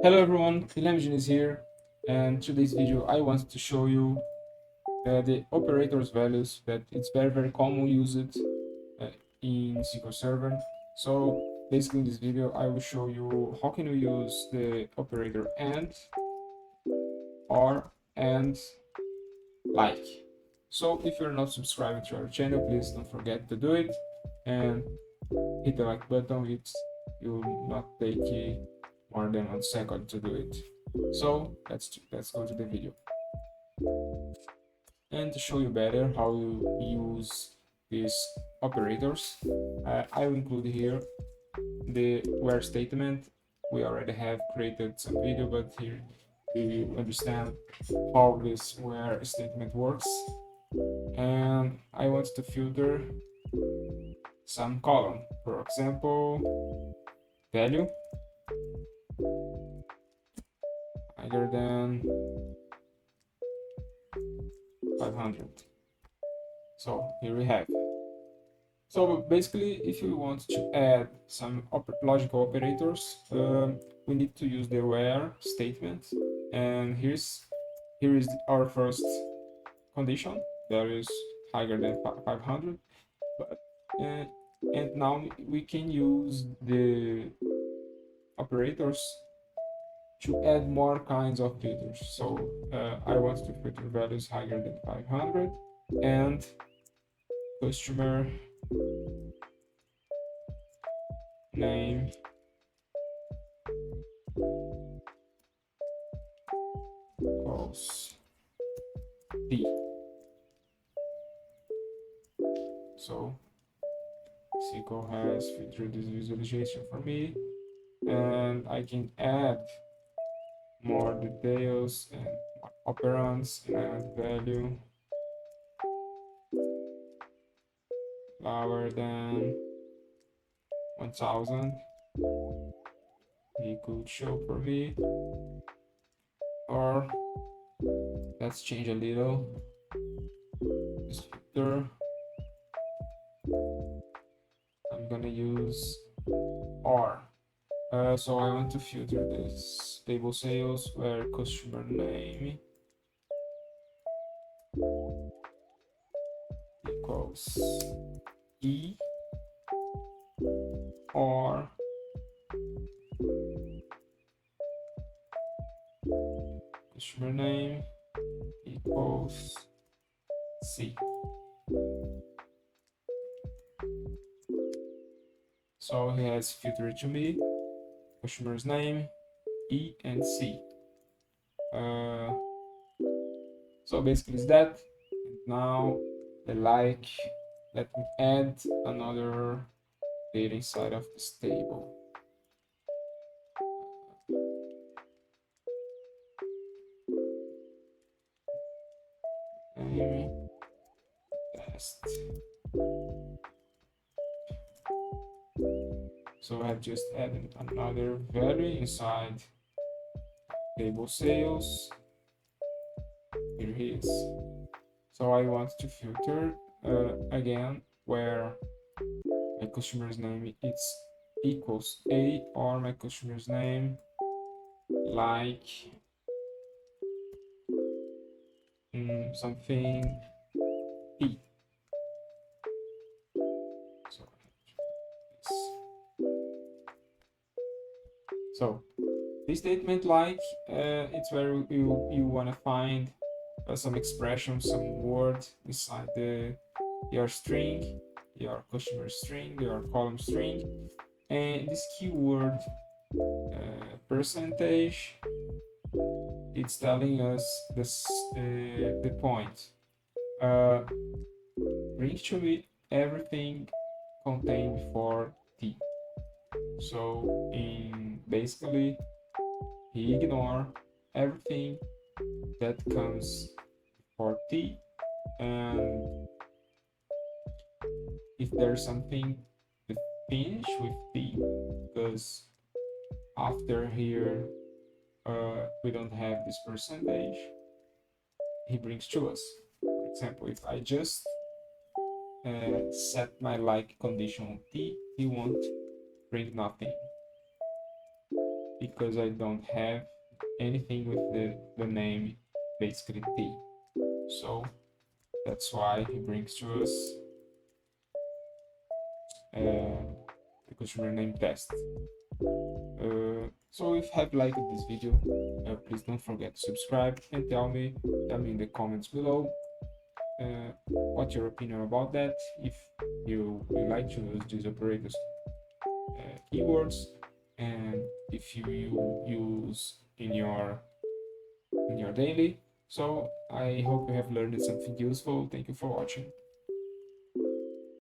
Hello everyone, William is here, and today's video I want to show you the operators values that it's very common used uh, in SQL Server. So basically in this video I will show you how can you use the operator and, or, and, like. So if you're not subscribed to our channel, please don't forget to do it and hit the like button. It will not take more than 1 second to do it. So let's go to the video. And to show you better how you use these operators, I will include here the where statement. We already have created some video, but here you understand how this where statement works. And I want to filter some column, for example, value higher than 500. So here we have. So basically, if you want to add some logical operators, we need to use the where statement. And here is our first condition, that is higher than 500. But and now we can use the operators to add more kinds of filters. So I want to filter values higher than 500 and customer name equals D. So SQL has filtered this visualization for me, and I can add more details and operands and add value lower than 1000. He could show for me, or let's change a little this filter. I'm gonna use or. So I want to filter this table sales where customer name equals E, or customer name equals C. So he has filtered to me customer's name, E and C. So basically it's that. And now the like, let me add another data inside of this table. Test. So I've just added another value inside table sales. Here he is. So I want to filter again where my customer's name it's equals A, or my customer's name like something P. So this statement like it's where you want to find some expression, some word inside your string, your customer string, your column string, and this keyword percentage, it's telling us this the point. Bring to me everything contained before T. So in basically he ignore everything that comes before T, and if there's something to finish with T, because after here we don't have this percentage, he brings to us. For example, if I just set my like condition on T, he won't bring nothing. because I don't have anything with the name basically T. So that's why he brings to us the customer name test. So if you have liked this video, please don't forget to subscribe and tell me in the comments below what's your opinion about that, if you like to use these operators keywords, and if you use in your daily. So I hope you have learned something useful. Thank you for watching.